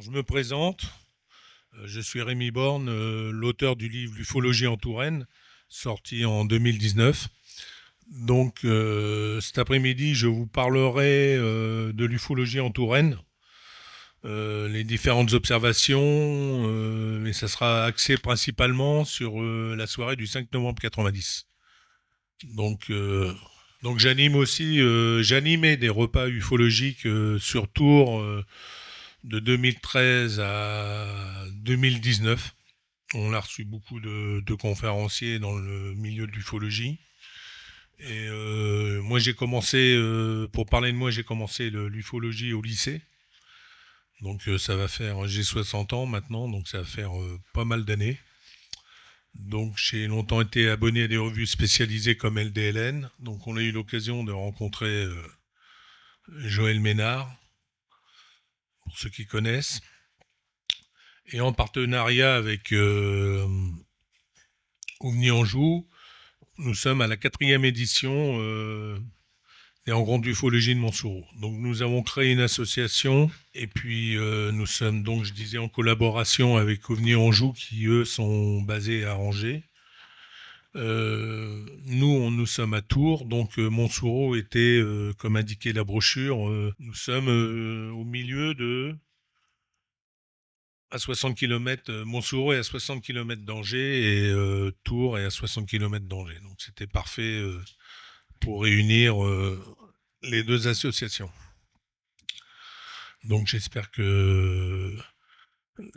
Alors, je me présente, je suis Rémi Borne, l'auteur du livre L'ufologie en Touraine, sorti en 2019. Donc cet après-midi, je vous parlerai de l'ufologie en Touraine, les différentes observations, mais ça sera axé principalement sur la soirée du 5 novembre 90. Donc, euh, donc j'anime aussi, j'animais des repas ufologiques sur Tours de 2013 à 2019. On a reçu beaucoup de conférenciers dans le milieu de l'ufologie. Et moi, j'ai commencé, pour parler de moi, j'ai commencé l'ufologie au lycée. Donc ça va faire, j'ai 60 ans maintenant, donc ça va faire pas mal d'années. Donc j'ai longtemps été abonné à des revues spécialisées comme LDLN. Donc on a eu l'occasion de rencontrer Joël Ménard, pour ceux qui connaissent. Et en partenariat avec OVNI Anjou, nous sommes à la 4e édition des rencontres d'ufologie de Montsoureau. Donc nous avons créé une association et puis nous sommes donc, je disais, en collaboration avec OVNI Anjou qui eux sont basés à Angers. Nous sommes à Tours, donc Montsoureau était, comme indiqué la brochure, nous sommes au milieu de à 60 km, Montsoureau est à 60 km d'Angers et Tours est à 60 km d'Angers. Donc c'était parfait pour réunir les deux associations. Donc j'espère que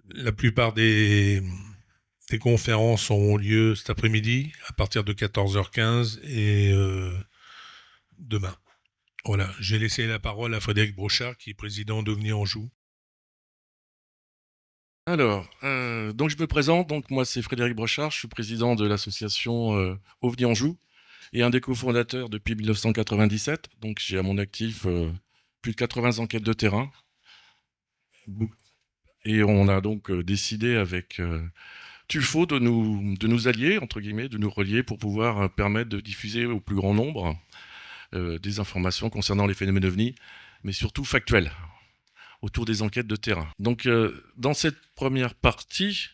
la plupart des conférences auront lieu cet après-midi à partir de 14h15 et demain. Voilà, j'ai laissé la parole à Frédéric Brochard qui est président d'OVNI Anjou. Alors, donc je me présente, donc moi c'est Frédéric Brochard, je suis président de l'association OVNI Anjou et un des cofondateurs depuis 1997. Donc j'ai à mon actif plus de 80 enquêtes de terrain. Et on a donc décidé avec Tufo de nous allier, entre guillemets, de nous relier pour pouvoir permettre de diffuser au plus grand nombre des informations concernant les phénomènes OVNI, mais surtout factuelles, autour des enquêtes de terrain. Donc dans cette première partie,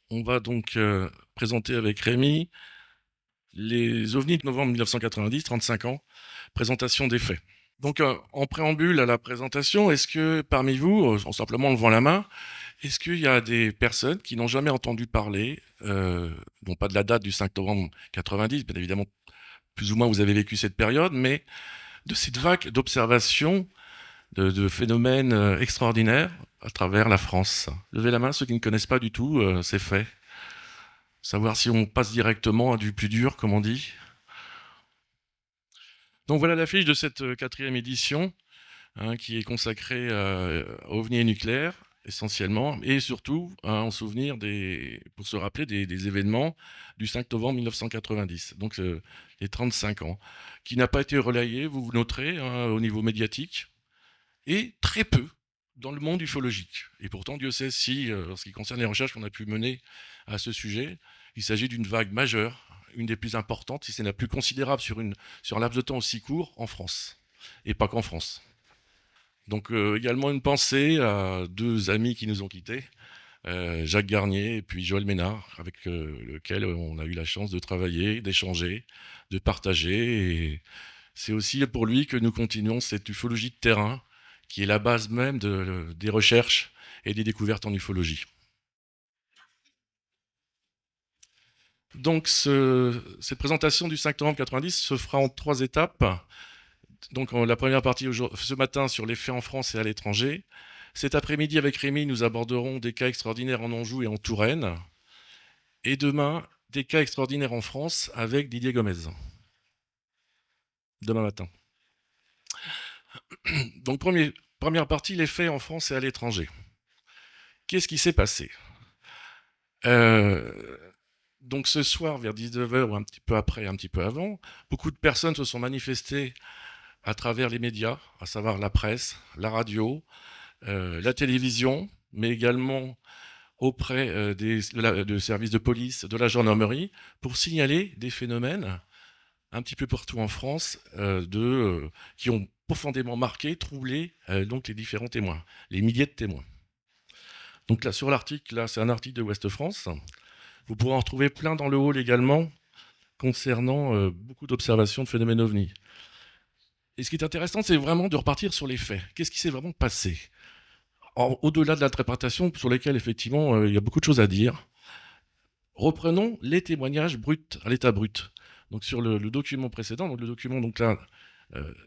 on va donc présenter avec Rémi les ovnis de novembre 1990, 35 ans, présentation des faits. Donc en préambule à la présentation, est-ce que parmi vous, en simplement levant la main, est-ce qu'il y a des personnes qui n'ont jamais entendu parler, non pas de la date du 5 novembre 90, bien évidemment, plus ou moins vous avez vécu cette période, mais de cette vague d'observations de phénomènes extraordinaires à travers la France? Levez la main ceux qui ne connaissent pas du tout ces faits. Savoir si on passe directement à du plus dur, comme on dit. Donc voilà l'affiche de cette 4e édition, hein, qui est consacrée à OVNI et nucléaire, essentiellement, et surtout hein, en souvenir pour se rappeler des événements du 5 novembre 1990, donc les 35 ans, qui n'a pas été relayé, vous noterez, hein, au niveau médiatique, et très peu dans le monde ufologique. Et pourtant, Dieu sait si, en ce qui concerne les recherches qu'on a pu mener à ce sujet, il s'agit d'une vague majeure, une des plus importantes, si ce n'est la plus considérable sur un laps de temps aussi court en France, et pas qu'en France. Donc également une pensée à deux amis qui nous ont quittés, Jacques Garnier et puis Joël Ménard, avec lequel on a eu la chance de travailler, d'échanger, de partager. Et c'est aussi pour lui que nous continuons cette ufologie de terrain, qui est la base même des recherches et des découvertes en ufologie. Donc cette présentation du 5 novembre 90 se fera en 3 étapes. Donc la première partie ce matin sur les faits en France et à l'étranger. Cet après-midi avec Rémi, nous aborderons des cas extraordinaires en Anjou et en Touraine. Et demain, des cas extraordinaires en France avec Didier Gomez. Demain matin. Donc première partie, les faits en France et à l'étranger. Qu'est-ce qui s'est passé Donc ce soir, vers 19h ou un petit peu après, un petit peu avant, beaucoup de personnes se sont manifestées à travers les médias, à savoir la presse, la radio, la télévision, mais également auprès de services de police, de la gendarmerie, pour signaler des phénomènes un petit peu partout en France qui ont profondément marqué, troublé donc les différents témoins, les milliers de témoins. Donc là, sur l'article, là, c'est un article de Ouest France. Vous pourrez en retrouver plein dans le hall également, concernant beaucoup d'observations de phénomènes ovnis. Et ce qui est intéressant, c'est vraiment de repartir sur les faits. Qu'est-ce qui s'est vraiment passé? Au-delà de l'interprétation, sur lesquelles, effectivement, il y a beaucoup de choses à dire, reprenons les témoignages bruts, à l'état brut. Donc sur le document précédent, donc le document, donc là,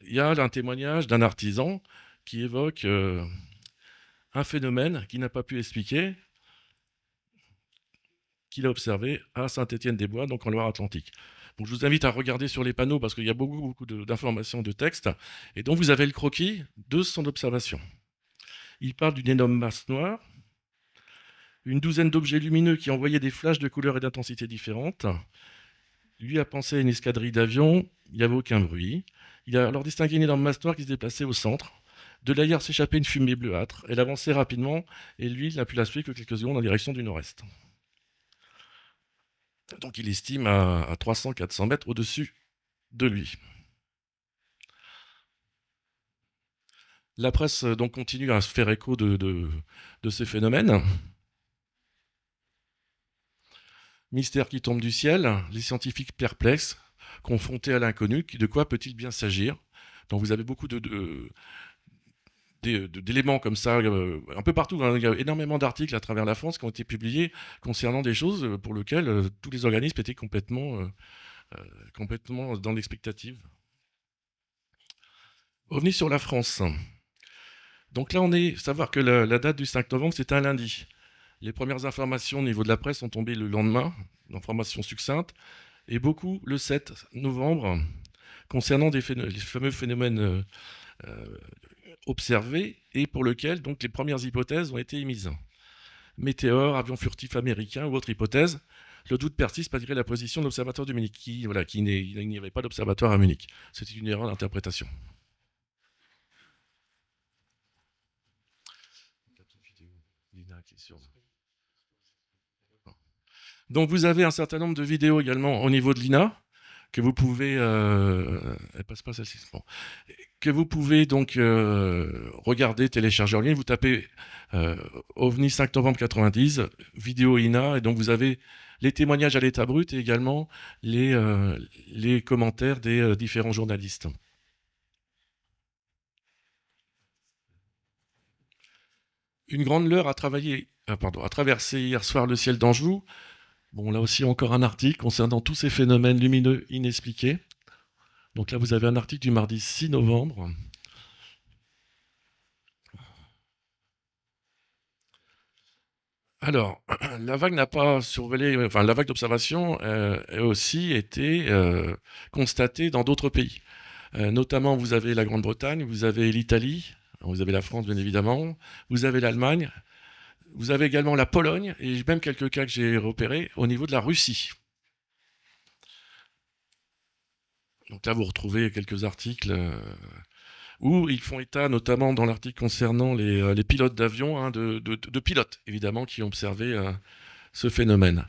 il y a un témoignage d'un artisan qui évoque un phénomène qu'il n'a pas pu expliquer, qu'il a observé à Saint-Étienne-des-Bois, donc en Loire-Atlantique. Donc je vous invite à regarder sur les panneaux parce qu'il y a beaucoup d'informations, de textes, et donc vous avez le croquis de son observation. Il parle d'une énorme masse noire, une douzaine d'objets lumineux qui envoyaient des flashs de couleurs et d'intensité différentes. Lui a pensé à une escadrille d'avions, il n'y avait aucun bruit. Il a alors distingué une énorme masse noire qui se déplaçait au centre. De l'ailleurs s'échappait une fumée bleuâtre. Elle avançait rapidement et lui, il n'a pu la suivre que quelques secondes en direction du nord-est. Donc il estime à 300-400 mètres au-dessus de lui. La presse donc continue à se faire écho de ces phénomènes. Mystère qui tombe du ciel, les scientifiques perplexes, confrontés à l'inconnu, de quoi peut-il bien s'agir? Donc vous avez beaucoup d'éléments comme ça, un peu partout. Hein. Il y a énormément d'articles à travers la France qui ont été publiés concernant des choses pour lesquelles tous les organismes étaient complètement dans l'expectative. OVNI sur la France. Donc là, savoir que la date du 5 novembre, c'est un lundi. Les premières informations au niveau de la presse sont tombées le lendemain, l'information succincte, et beaucoup le 7 novembre, concernant les fameux phénomènes observés, et pour lesquels donc, les premières hypothèses ont été émises. Météore, avion furtif américain ou autre hypothèse, le doute persiste malgré la position de l'observatoire de Munich, il n'y avait pas d'observatoire à Munich. C'était une erreur d'interprétation. Donc vous avez un certain nombre de vidéos également au niveau de l'INA que vous pouvez, elle passe pas celle-ci, bon. Que vous pouvez donc regarder, télécharger en ligne. Vous tapez OVNI 5 novembre 90, vidéo INA, et donc vous avez les témoignages à l'état brut et également les commentaires des différents journalistes. Une grande leurre a traversé hier soir le ciel d'Anjou. Bon, là aussi, encore un article concernant tous ces phénomènes lumineux inexpliqués. Donc là, vous avez un article du mardi 6 novembre. Alors, la vague n'a pas survolé, enfin, la vague d'observation a aussi été constatée dans d'autres pays. Notamment, vous avez la Grande-Bretagne, vous avez l'Italie, vous avez la France, bien évidemment, vous avez l'Allemagne, vous avez également la Pologne, et même quelques cas que j'ai repérés au niveau de la Russie. Donc là, vous retrouvez quelques articles où ils font état, notamment dans l'article concernant les pilotes d'avion, hein, de pilotes, évidemment, qui ont observé ce phénomène.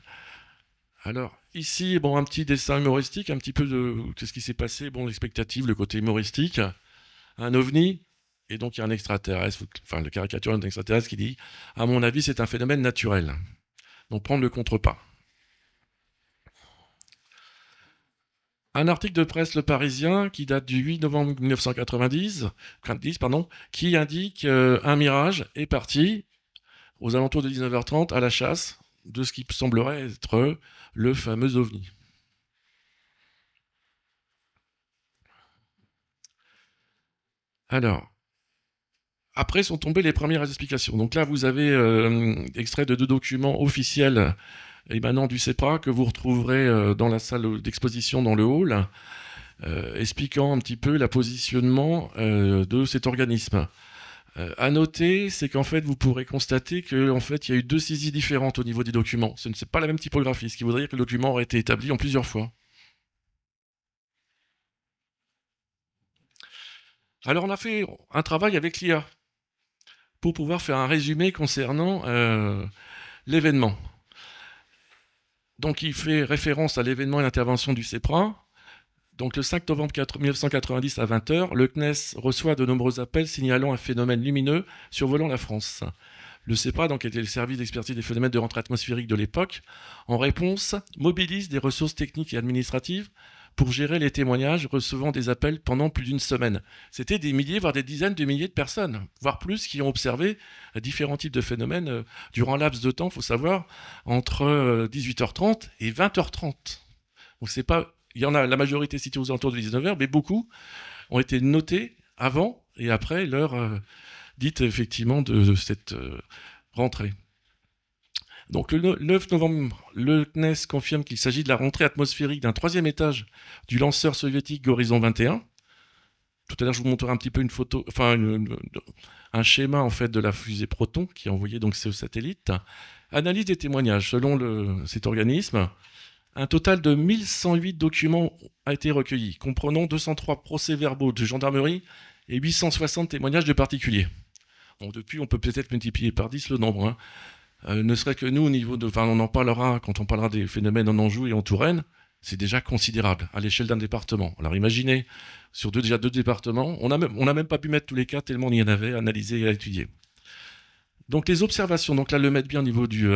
Alors, ici, bon, un petit dessin humoristique, un petit peu de ce qui s'est passé, bon, l'expectative, le côté humoristique. Un ovni, et donc il y a un extraterrestre, enfin, le caricature d'un extraterrestre qui dit « À mon avis, c'est un phénomène naturel. » Donc, prendre le contre-pas. Un article de presse Le Parisien qui date du 8 novembre 1990, qui indique un Mirage est parti aux alentours de 19h30 à la chasse de ce qui semblerait être le fameux OVNI. Alors, après sont tombées les premières explications. Donc là, vous avez extrait de 2 documents officiels émanant du CEPRA que vous retrouverez dans la salle d'exposition dans le hall, expliquant un petit peu le positionnement de cet organisme. À noter, c'est qu'en fait, vous pourrez constater qu'en fait, il y a eu 2 saisies différentes au niveau des documents. Ce n'est pas la même typographie, ce qui voudrait dire que le document aurait été établi en plusieurs fois. Alors, on a fait un travail avec l'IA pour pouvoir faire un résumé concernant l'événement. Donc il fait référence à l'événement et l'intervention du CEPRA, Donc le 5 novembre 1990 à 20 h, le CNES reçoit de nombreux appels signalant un phénomène lumineux survolant la France. Le CEPRA, donc, était le service d'expertise des phénomènes de rentrée atmosphérique de l'époque, en réponse, mobilise des ressources techniques et administratives pour gérer les témoignages recevant des appels pendant plus d'une semaine. C'était des milliers, voire des dizaines de milliers de personnes, voire plus, qui ont observé différents types de phénomènes durant un laps de temps, il faut savoir, entre 18h30 et 20h30. Donc c'est pas, il y en a la majorité située aux alentours de 19h, mais beaucoup ont été notés avant et après l'heure dite effectivement de cette rentrée. Donc le 9 novembre, le CNES confirme qu'il s'agit de la rentrée atmosphérique d'un troisième étage du lanceur soviétique Horizon 21. Tout à l'heure, je vous montrerai un petit peu une photo, enfin un schéma en fait de la fusée Proton qui a envoyé donc ce satellite. Analyse des témoignages. Selon cet organisme, un total de 1108 documents a été recueilli, comprenant 203 procès-verbaux de gendarmerie et 860 témoignages de particuliers. Bon, depuis, on peut peut-être multiplier par 10 le nombre. Hein. Ne serait que nous, au niveau de, enfin, on en parlera quand on parlera des phénomènes en Anjou et en Touraine, c'est déjà considérable à l'échelle d'un département. Alors imaginez, sur déjà deux départements, on n'a même pas pu mettre tous les cas tellement il y en avait à analyser et à étudier. Donc les observations, donc là le mettre bien au niveau du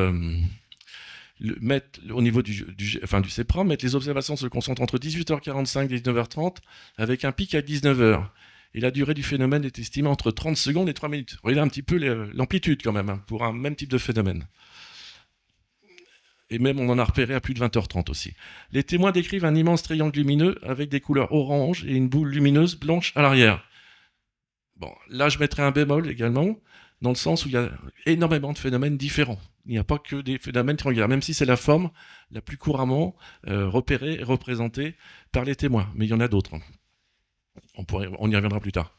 du CEPRA, les observations se concentrent entre 18h45 et 19h30 avec un pic à 19h. Et la durée du phénomène est estimée entre 30 secondes et 3 minutes. Regardez un petit peu l'amplitude quand même, hein, pour un même type de phénomène. Et même on en a repéré à plus de 20h30 aussi. Les témoins décrivent un immense triangle lumineux avec des couleurs orange et une boule lumineuse blanche à l'arrière. Bon, là je mettrai un bémol également, dans le sens où il y a énormément de phénomènes différents. Il n'y a pas que des phénomènes triangulaires, même si c'est la forme la plus couramment repérée et représentée par les témoins. Mais il y en a d'autres. On y reviendra plus tard.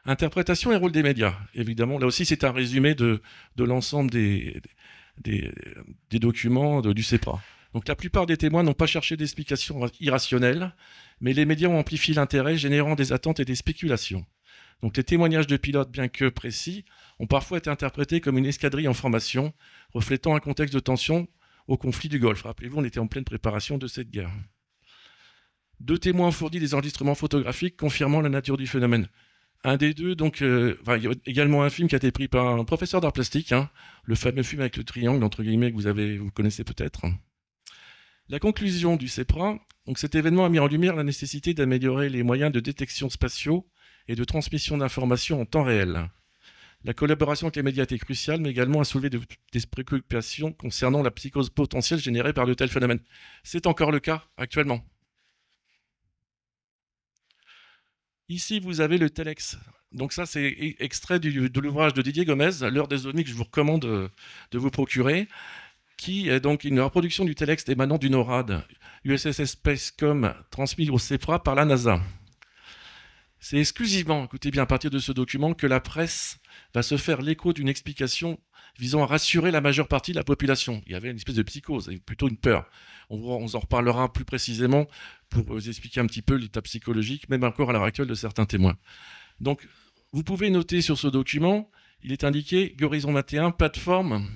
Interprétation et rôle des médias. Évidemment, là aussi, c'est un résumé de l'ensemble des documents du CEPRA. Donc, la plupart des témoins n'ont pas cherché d'explications irrationnelles, mais les médias ont amplifié l'intérêt, générant des attentes et des spéculations. Donc, les témoignages de pilotes, bien que précis, ont parfois été interprétés comme une escadrille en formation, reflétant un contexte de tension au conflit du Golfe. Rappelez-vous, on était en pleine préparation de cette guerre. 2 témoins ont fourni des enregistrements photographiques confirmant la nature du phénomène. Un des deux, donc, il y a également un film qui a été pris par un professeur d'art plastique, hein, le fameux film avec le triangle, entre guillemets, que vous connaissez peut-être. La conclusion du CEPRA, donc cet événement a mis en lumière la nécessité d'améliorer les moyens de détection spatiaux et de transmission d'informations en temps réel. La collaboration avec les médias était cruciale, mais également a soulevé des préoccupations concernant la psychose potentielle générée par de tels phénomènes. C'est encore le cas actuellement. Ici, vous avez le Telex. Donc ça, c'est extrait de l'ouvrage de Didier Gomez, L'heure des ovnis, que je vous recommande de vous procurer, qui est donc une reproduction du Telex émanant du NORAD, USS Spacecom, transmis au CEPRA par la NASA. C'est exclusivement, écoutez bien, à partir de ce document, que la presse va se faire l'écho d'une explication visant à rassurer la majeure partie de la population. Il y avait une espèce de psychose, plutôt une peur. On en reparlera plus précisément pour vous expliquer un petit peu l'état psychologique, même encore à l'heure actuelle, de certains témoins. Donc, vous pouvez noter sur ce document, il est indiqué Horizon 21, plateforme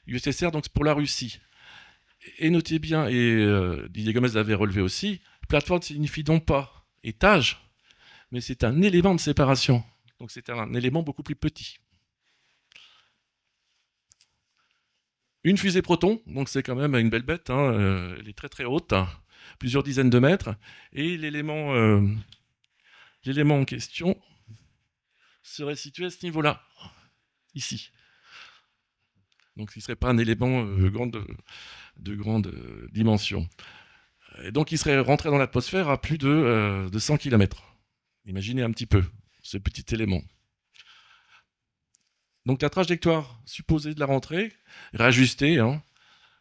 USSR, donc pour la Russie. Et notez bien, et Didier Gomez l'avait relevé aussi, plateforme signifie donc pas étage, mais c'est un élément de séparation. Donc c'est un élément beaucoup plus petit. Une fusée Proton, donc c'est quand même une belle bête, hein, elle est très très haute, hein, plusieurs dizaines de mètres, et l'élément en question serait situé à ce niveau-là, ici. Donc ce ne serait pas un élément de grande dimension. Et donc il serait rentré dans l'atmosphère à plus de 100 km. Imaginez un petit peu ce petit élément. Donc la trajectoire supposée de la rentrée, réajustée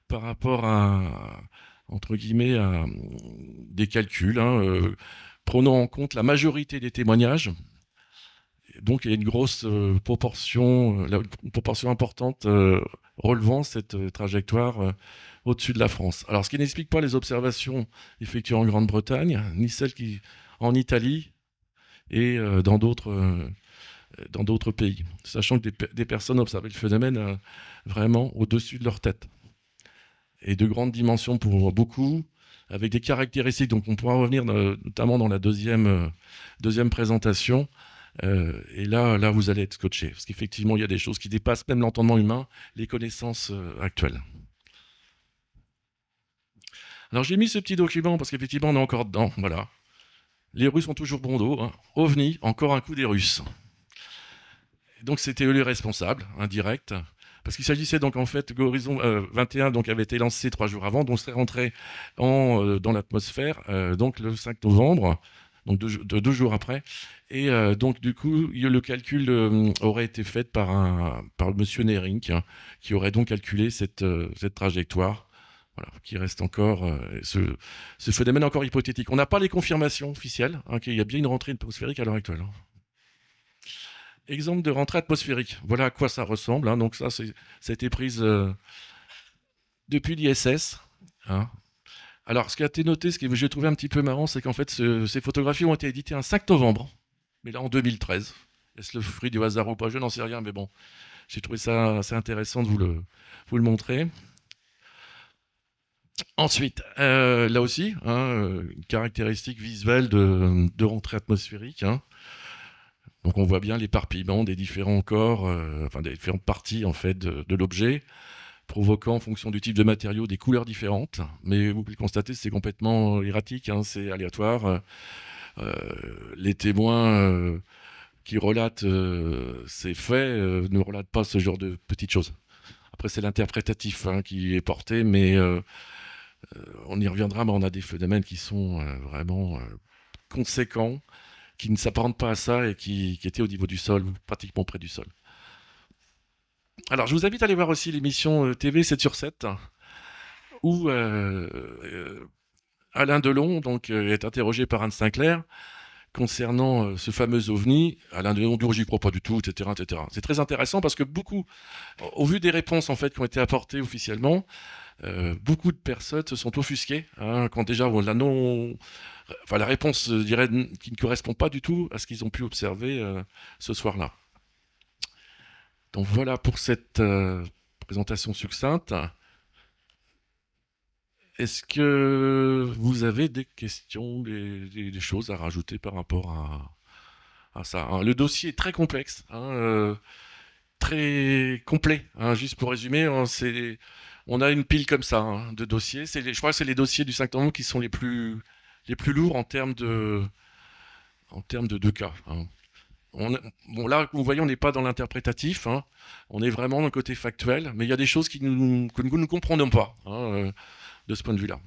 par rapport à, entre guillemets, à des calculs, prenant en compte la majorité des témoignages. Donc il y a une grosse proportion, une proportion importante relevant cette trajectoire au-dessus de la France. Alors ce qui n'explique pas les observations effectuées en Grande-Bretagne, ni celles qui en Italie et dans d'autres pays, sachant que des personnes observaient le phénomène vraiment au-dessus de leur tête. Et de grandes dimensions pour beaucoup, avec des caractéristiques, donc on pourra revenir notamment dans la deuxième présentation. Et là, vous allez être scotché, parce qu'effectivement, il y a des choses qui dépassent même l'entendement humain, les connaissances actuelles. Alors j'ai mis ce petit document parce qu'effectivement, on est encore dedans. Voilà. Les Russes ont toujours bon dos. Hein. OVNI, encore un coup des Russes. Donc c'était eux les responsables, indirects. Parce qu'il s'agissait donc en fait, Horizon 21 donc, avait été lancé 3 jours avant, donc serait rentré dans l'atmosphère donc le 5 novembre, donc 2 jours après. Et donc du coup, le calcul aurait été fait par monsieur Nering, hein, qui aurait donc calculé cette trajectoire. Voilà, qui reste encore ce phénomène encore hypothétique. On n'a pas les confirmations officielles, hein, qu'il y a bien une rentrée atmosphérique à l'heure actuelle. Hein. Exemple de rentrée atmosphérique. Voilà à quoi ça ressemble. Hein. Donc ça a été prise depuis l'ISS. Hein. Alors, ce qui a été noté, ce que j'ai trouvé un petit peu marrant, c'est qu'en fait, ces photographies ont été éditées un 5 novembre, mais là en 2013. Est-ce le fruit du hasard ou pas? Je n'en sais rien, mais bon, j'ai trouvé ça assez intéressant de vous le montrer. Ensuite, là aussi, hein, une caractéristique visuelle de rentrée atmosphérique. Hein. Donc on voit bien l'éparpillement des différents corps, enfin des différentes parties en fait de l'objet, provoquant en fonction du type de matériau des couleurs différentes. Mais vous pouvez le constater, c'est complètement erratique, hein, c'est aléatoire. Les témoins qui relatent ces faits ne relatent pas ce genre de petites choses. Après, c'est l'interprétatif hein, qui est porté, mais on y reviendra, mais on a des phénomènes qui sont vraiment conséquents, qui ne s'apparentent pas à ça et qui étaient au niveau du sol, pratiquement près du sol. Alors, je vous invite à aller voir aussi l'émission TV 7 sur 7, où Alain Delon donc, est interrogé par Anne Sinclair concernant ce fameux ovni. Alain Delon dit « j'y crois pas du tout, etc. etc. » C'est très intéressant parce que beaucoup, au vu des réponses en fait, qui ont été apportées officiellement, beaucoup de personnes se sont offusquées hein, quand déjà la réponse je dirais, qui ne correspond pas du tout à ce qu'ils ont pu observer ce soir-là. Donc voilà pour cette présentation succincte. Est-ce que vous avez des questions, des choses à rajouter par rapport à ça hein? Le dossier est très complexe, hein, très complet. Hein, juste pour résumer, hein, on a une pile comme ça hein, de dossiers. Je crois que c'est les dossiers du 5 novembre qui sont les plus lourds en termes de cas. Hein. Bon, là, vous voyez, on n'est pas dans l'interprétatif. Hein. On est vraiment dans le côté factuel. Mais il y a des choses que nous ne comprenons pas hein, de ce point de vue-là.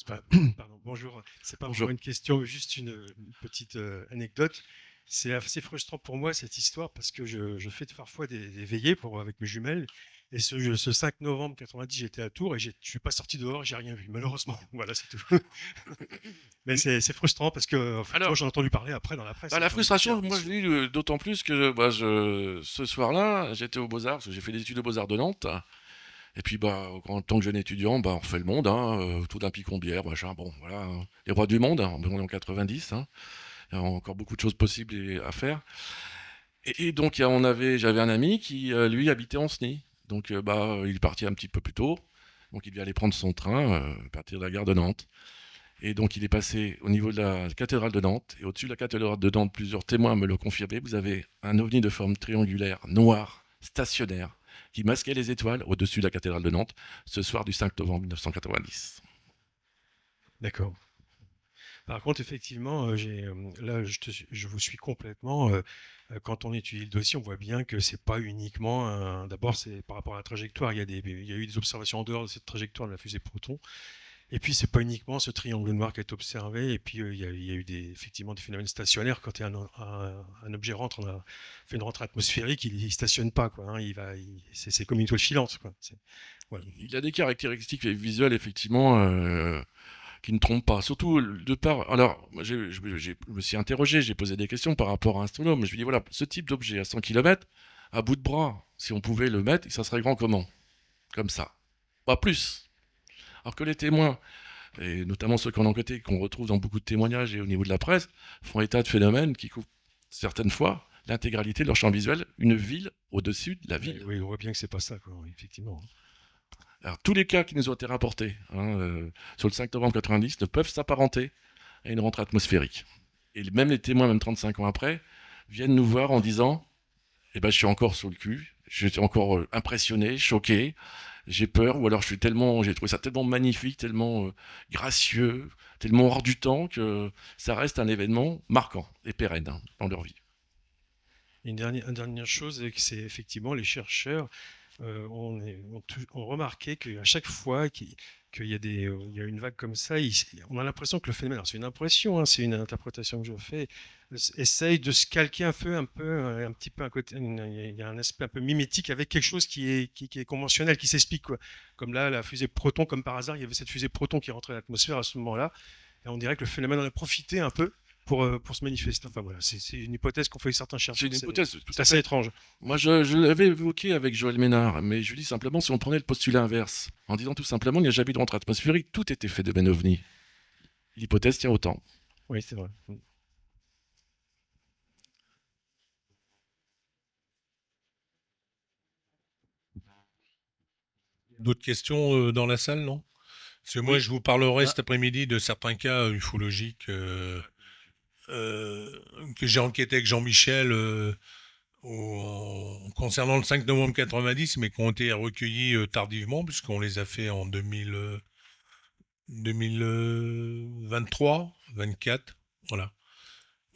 Pardon, bonjour. C'est pas Bonjour. vraiment une question, juste une petite anecdote. C'est assez frustrant pour moi cette histoire parce que je fais parfois des veillées avec mes jumelles. Et ce 5 novembre 90, j'étais à Tours et je suis pas sorti dehors, j'ai rien vu, malheureusement. Voilà, c'est tout. Mais c'est frustrant parce que moi j'en ai entendu parler après dans la presse. La frustration, moi je l'ai d'autant plus que ce soir-là, j'étais aux Beaux-Arts, parce que j'ai fait des études aux Beaux-Arts de Nantes. Et puis, en tant que jeune étudiant, on refait le monde, hein, tout d'un picon bière, machin, bon, voilà, hein, les rois du monde, hein, on est en 90, hein, il y a encore beaucoup de choses possibles à faire. Et donc, j'avais un ami qui, lui, habitait en SNI. Donc, il est parti un petit peu plus tôt. Donc, il devait aller prendre son train à partir de la gare de Nantes. Et donc, il est passé au niveau de la cathédrale de Nantes. Et au-dessus de la cathédrale de Nantes, plusieurs témoins me l'ont confirmé. Vous avez un ovni de forme triangulaire, noir, stationnaire, qui masquait les étoiles au-dessus de la cathédrale de Nantes, ce soir du 5 novembre 1990. D'accord. Par contre, effectivement, là, je vous suis complètement. Quand on étudie le dossier, on voit bien que c'est pas uniquement. D'abord, c'est par rapport à la trajectoire. Il y a eu des observations en dehors de cette trajectoire de la fusée Proton. Et puis, c'est pas uniquement ce triangle noir qui est observé. Et puis, il y a eu effectivement des phénomènes stationnaires. Quand un objet fait une rentrée atmosphérique, il stationne pas, quoi. Hein, c'est comme une toile filante, quoi. Voilà. Il y a des caractéristiques visuelles, effectivement, qui ne trompent pas. Surtout de part. Alors, je me suis interrogé, j'ai posé des questions par rapport à un astronome. Je lui ai dit voilà, ce type d'objet à 100 km, à bout de bras, si on pouvait le mettre, ça serait grand comment? Comme ça. Pas plus. Alors que les témoins, et notamment ceux qui ont enquêté, qu'on retrouve dans beaucoup de témoignages et au niveau de la presse, font état de phénomènes qui couvrent certaines fois l'intégralité de leur champ visuel, une ville au-dessus de la ville. Oui, on voit bien que c'est pas ça, quoi, effectivement. Alors, tous les cas qui nous ont été rapportés sur le 5 novembre 90 ne peuvent s'apparenter à une rentrée atmosphérique. Et même les témoins, même 35 ans après, viennent nous voir en disant eh ben, je suis encore sur le cul, je suis encore impressionné, choqué, j'ai peur, ou alors j'ai trouvé ça tellement magnifique, tellement gracieux, tellement hors du temps que ça reste un événement marquant et pérenne dans leur vie. Une dernière chose, c'est effectivement les chercheurs ont remarqué qu'à chaque fois qu'il y a il y a une vague comme ça, on a l'impression que le phénomène, alors c'est une impression, hein, c'est une interprétation que je fais, essaye de se calquer un petit peu un côté, il y a un aspect un peu mimétique avec quelque chose qui est conventionnel, qui s'explique, quoi. Comme là, la fusée Proton, comme par hasard, il y avait cette fusée Proton qui est rentrée dans l'atmosphère à ce moment-là, et on dirait que le phénomène en a profité un peu pour se manifester. Enfin voilà, c'est une hypothèse qu'ont fait certains C'est chercheurs. une hypothèse tout C'est à assez fait. étrange. Moi, je l'avais évoqué avec Joël Ménard, mais je dis simplement, si on prenait le postulat inverse, en disant tout simplement, il n'y a jamais eu de rentrée atmosphérique, tout était fait de Ben ovni. L'hypothèse tient autant. Oui, c'est vrai. D'autres questions dans la salle, non? Parce que moi, Oui. je vous parlerai Ah, cet après-midi de certains cas ufologiques que j'ai enquêté avec Jean-Michel concernant le 5 novembre 90, mais qui ont été recueillis tardivement, puisqu'on les a fait en 2023, 24. Voilà.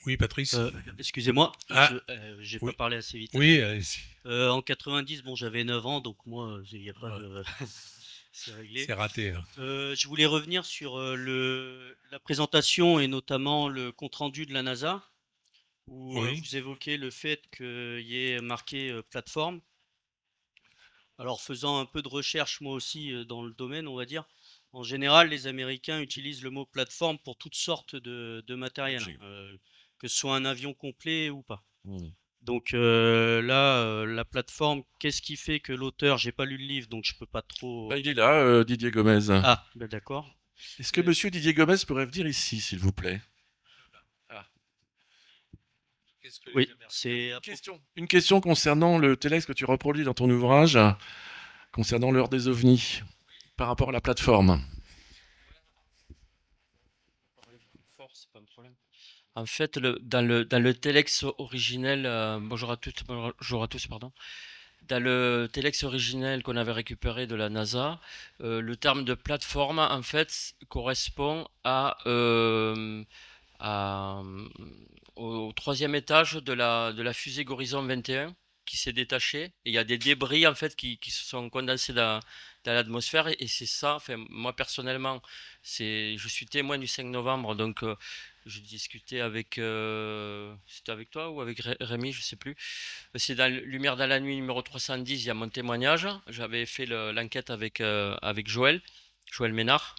Oui, Patrice? excusez-moi, Ah, j'ai pas oui. parlé assez vite. Oui, allez-y. En 90, bon, j'avais 9 ans, donc moi, il y a pas Ouais. de... c'est réglé. C'est raté, là. Je voulais revenir sur la présentation et notamment le compte-rendu de la NASA, où Oui. vous évoquez le fait qu'il y ait marqué plateforme. Alors, faisant un peu de recherche moi aussi dans le domaine, on va dire, en général, les Américains utilisent le mot plateforme pour toutes sortes de matériel, que ce soit un avion complet ou pas. Mmh. Donc là, la plateforme, qu'est-ce qui fait que l'auteur, j'ai pas lu le livre, donc je peux pas trop. Bah, il est là, Didier Gomez. Ah, ben d'accord. Est-ce que monsieur Didier Gomez pourrait venir ici, s'il vous plaît? Oui, c'est Une question concernant le téléx que tu reproduis dans ton ouvrage, concernant l'heure des ovnis, par rapport à la plateforme. c'est pas un problème. En fait, dans le telex originel, bonjour à tous, pardon. Dans le telex originel qu'on avait récupéré de la NASA, le terme de plateforme, en fait, correspond à, au troisième étage de la fusée Horizon 21 qui s'est détachée. Et il y a des débris, en fait, qui se sont condensés dans l'atmosphère. Et c'est ça, enfin, moi, personnellement, je suis témoin du 5 novembre, donc je discutais avec... c'était avec toi ou avec Rémi, je sais plus. C'est dans Lumière dans la nuit numéro 310, il y a mon témoignage. J'avais fait l'enquête avec Joël Ménard.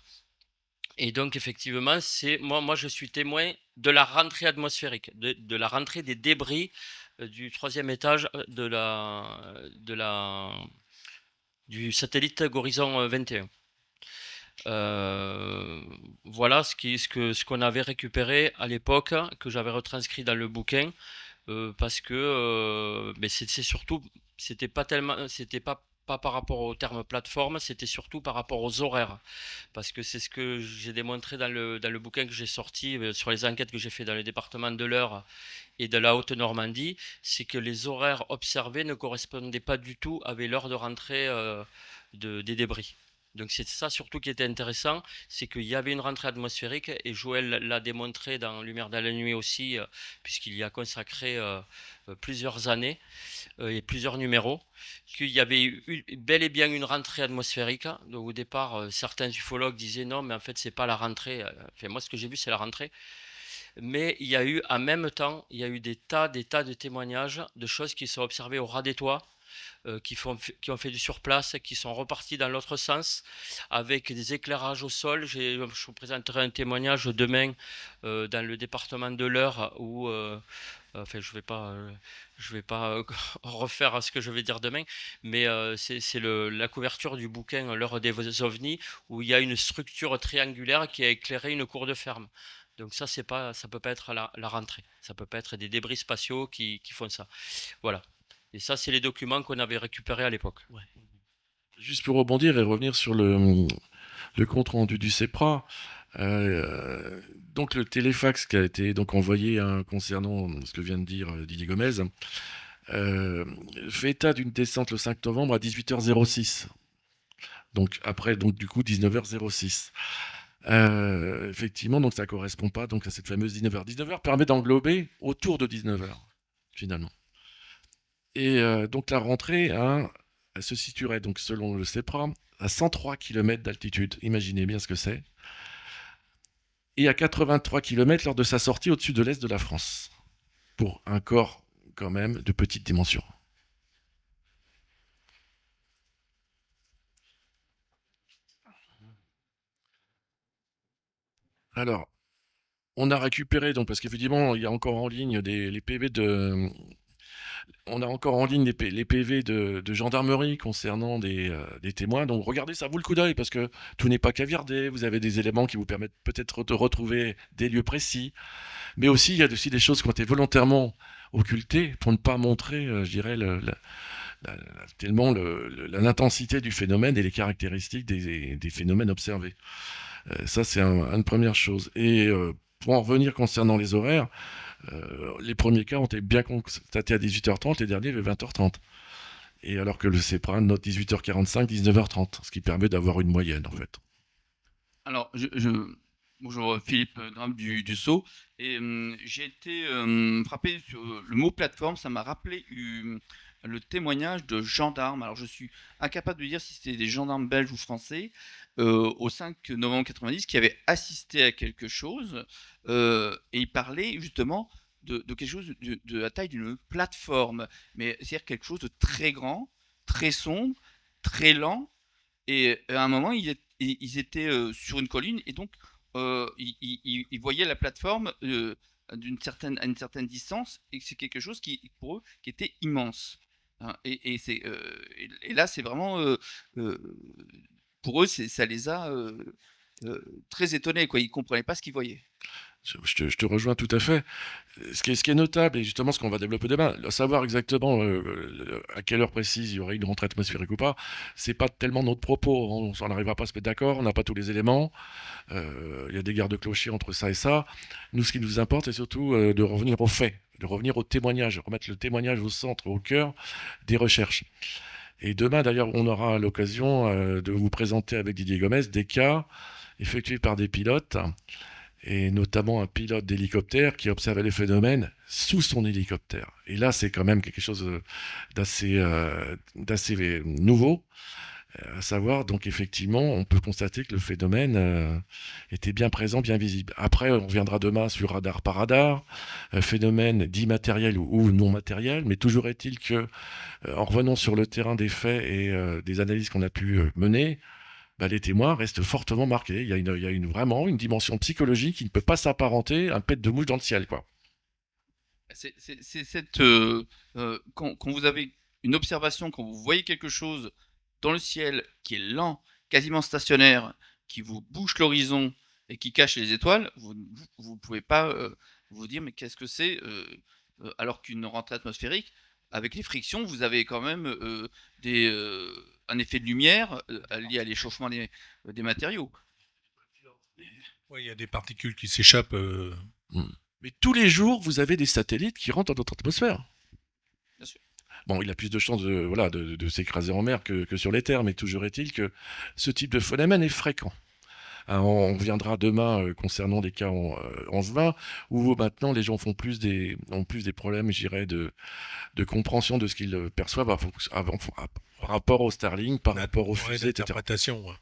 Et donc, effectivement, moi, je suis témoin de la rentrée atmosphérique, de la rentrée des débris du troisième étage du satellite Horizon 21. Voilà ce qu'on avait récupéré à l'époque, que j'avais retranscrit dans le bouquin, parce que mais c'est surtout, c'était pas par rapport au terme plateforme, c'était surtout par rapport aux horaires. Parce que c'est ce que j'ai démontré dans le bouquin que j'ai sorti sur les enquêtes que j'ai fait dans le département de l'Eure et de la Haute-Normandie, c'est que les horaires observés ne correspondaient pas du tout avec l'heure de rentrée des débris. Donc c'est ça surtout qui était intéressant, c'est qu'il y avait une rentrée atmosphérique et Joël l'a démontré dans Lumière dans la nuit aussi, puisqu'il y a consacré plusieurs années et plusieurs numéros, qu'il y avait eu bel et bien une rentrée atmosphérique. Donc au départ, certains ufologues disaient non, mais en fait c'est pas la rentrée. Enfin, moi ce que j'ai vu c'est la rentrée. Mais il y a eu en même temps, il y a eu des tas de témoignages de choses qui sont observées au ras des toits, qui ont fait du surplace, qui sont repartis dans l'autre sens, avec des éclairages au sol. Je vous présenterai un témoignage demain dans le département de l'Eure où enfin, je vais pas refaire ce que je vais dire demain, mais c'est la couverture du bouquin L'heure des ovnis, où il y a une structure triangulaire qui a éclairé une cour de ferme. Donc ça, ça peut pas être la rentrée. Ça peut pas être des débris spatiaux qui font ça. Voilà. Et ça, c'est les documents qu'on avait récupérés à l'époque. Ouais. Juste pour rebondir et revenir sur le compte rendu du CEPRA, donc le téléfax qui a été donc envoyé concernant ce que vient de dire Didier Gomez, fait état d'une descente le 5 novembre à 18h06. Donc après, donc du coup 19h06. Effectivement, donc ça correspond pas donc à cette fameuse 19h. 19h permet d'englober autour de 19h finalement. Et donc la rentrée, hein, elle se situerait donc selon le CEPRA à 103 km d'altitude. Imaginez bien ce que c'est. Et à 83 km lors de sa sortie au-dessus de l'est de la France. Pour un corps quand même de petite dimension. Alors, on a récupéré, donc parce qu'effectivement, il y a encore en ligne les PV de. On a encore en ligne les PV de gendarmerie concernant des témoins. Donc regardez, ça vaut le coup d'œil parce que tout n'est pas caviardé. Vous avez des éléments qui vous permettent peut-être de retrouver des lieux précis. Mais aussi, il y a aussi des choses qui ont été volontairement occultées pour ne pas montrer, je dirais, tellement l'intensité du phénomène et les caractéristiques des phénomènes observés. Ça, c'est une première chose. Et pour en revenir concernant les horaires, les premiers cas ont été bien constatés à 18h30, les derniers vers 20h30. Et alors que le CEPRA note 18h45, 19h30, ce qui permet d'avoir une moyenne en fait. Alors, bonjour Philippe Grimpe du Sceau. Et j'ai été frappé sur le mot plateforme, ça m'a rappelé le témoignage de gendarmes. Alors, je suis incapable de dire si c'était des gendarmes belges ou français au 5 novembre 90 qui avaient assisté à quelque chose et ils parlaient justement de quelque chose de la taille d'une plateforme, mais c'est-à-dire quelque chose de très grand, très sombre, très lent. Et à un moment, ils étaient sur une colline et donc ils voyaient la plateforme à une certaine distance et c'est quelque chose qui, pour eux, qui était immense. Hein. Et là, c'est vraiment, euh, pour eux, ça les a très étonnés, quoi. Ils comprenaient pas ce qu'ils voyaient. Je te rejoins tout à fait. Ce qui est notable, et justement ce qu'on va développer demain, savoir exactement à quelle heure précise il y aurait une rentrée atmosphérique ou pas, c'est pas tellement notre propos. On n'arrivera pas à se mettre d'accord, on n'a pas tous les éléments. Il y a des gardes-clochers entre ça et ça. Nous, ce qui nous importe, c'est surtout de revenir aux faits, de revenir au témoignage, remettre le témoignage au centre, au cœur des recherches. Et demain, d'ailleurs, on aura l'occasion de vous présenter avec Didier Gomez des cas effectués par des pilotes et notamment un pilote d'hélicoptère qui observait les phénomènes sous son hélicoptère. Et là, c'est quand même quelque chose d'assez nouveau, à savoir, donc effectivement, on peut constater que le phénomène était bien présent, bien visible. Après, on reviendra demain sur radar par radar, phénomène dit matériel ou non matériel, mais toujours est-il que, en revenant sur le terrain des faits et des analyses qu'on a pu mener, bah, les témoins restent fortement marqués. Il y a vraiment une dimension psychologique qui ne peut pas s'apparenter à un pet de mouche dans le ciel, quoi. C'est cette quand vous avez une observation, quand vous voyez quelque chose dans le ciel qui est lent, quasiment stationnaire, qui vous bouche l'horizon et qui cache les étoiles, vous pouvez pas vous dire mais qu'est-ce que c'est alors qu'une rentrée atmosphérique avec les frictions, vous avez quand même un effet de lumière lié à l'échauffement des matériaux. Ouais, il y a des particules qui s'échappent. Mm. Mais tous les jours, vous avez des satellites qui rentrent dans notre atmosphère. Bien sûr. Bon, il a plus de chances voilà, de s'écraser en mer que sur les terres, mais toujours est-il que ce type de phénomène est fréquent. Hein, on reviendra demain concernant des cas en juin, où maintenant les gens ont plus des problèmes, je dirais, de compréhension de ce qu'ils perçoivent par rapport au Starlink, par rapport aux Ouais, fusées, etc. d'interprétation. Ouais.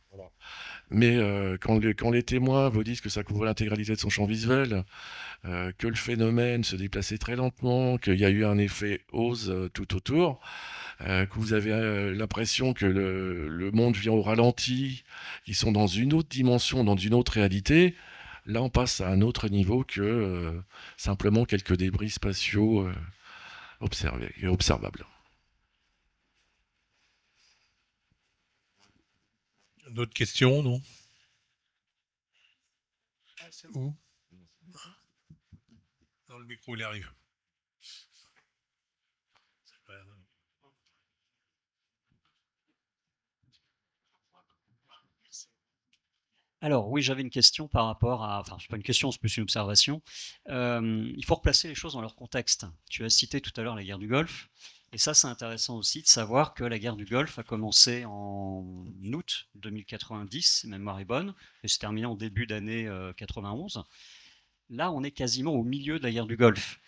Mais quand les témoins vous disent que ça couvre l'intégralité de son champ visuel, que le phénomène se déplaçait très lentement, qu'il y a eu un effet hausse tout autour, que vous avez l'impression que le monde vient au ralenti, qu'ils sont dans une autre dimension, dans une autre réalité, là on passe à un autre niveau que simplement quelques débris spatiaux observés et observables. D'autres questions, non? Où? Dans le micro, il arrive. Alors oui, j'avais une question par rapport à, enfin c'est pas une question, c'est plus une observation. Il faut replacer les choses dans leur contexte. Tu as cité tout à l'heure la guerre du Golfe, et ça c'est intéressant aussi de savoir que la guerre du Golfe a commencé en août 2090, si ma mémoire est bonne, et se terminé en début d'année 91. Là, on est quasiment au milieu de la guerre du Golfe.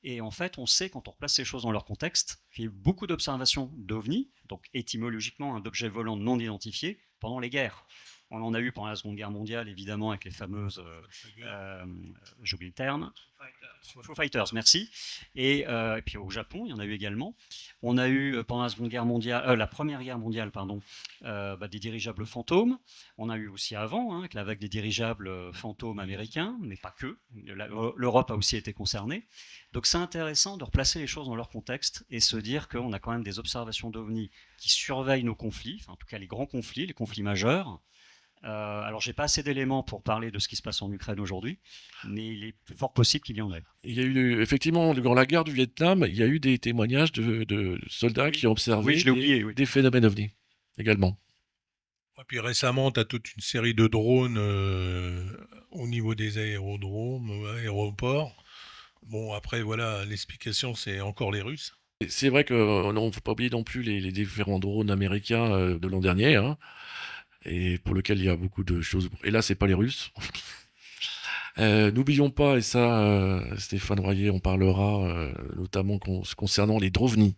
Et en fait, on sait, quand on replace les choses dans leur contexte, qu'il y a eu beaucoup d'observations d'OVNI, donc étymologiquement d'objets volants non identifiés, pendant les guerres. On en a eu pendant la Seconde Guerre mondiale, évidemment, avec les fameuses, j'oublie le terme, Foo Fighters, merci. Et puis au Japon, il y en a eu également. On a eu pendant la Seconde Guerre mondiale, la Première Guerre mondiale, pardon, des dirigeables fantômes. On a eu aussi avant, avec la vague des dirigeables fantômes américains, mais pas que. L'Europe a aussi été concernée. Donc c'est intéressant de replacer les choses dans leur contexte et se dire qu'on a quand même des observations d'OVNI qui surveillent nos conflits, en tout cas les grands conflits, les conflits majeurs. Alors, j'ai pas assez d'éléments pour parler de ce qui se passe en Ukraine aujourd'hui, mais il est fort possible qu'il y en ait. Il y a eu, effectivement, durant la guerre du Vietnam, il y a eu des témoignages de soldats qui ont observé Oui, je l'ai oublié, oui. des phénomènes ovnis également. Et puis récemment, tu as toute une série de drones au niveau des aérodromes, aéroports. Bon, après, voilà, l'explication, c'est encore les Russes. Et c'est vrai que non, faut pas oublier non plus les différents drones américains de l'an dernier, hein, et pour lequel il y a beaucoup de choses. Et là, c'est pas les Russes. N'oublions pas, et ça, Stéphane Royer en parlera, notamment concernant les Drovni.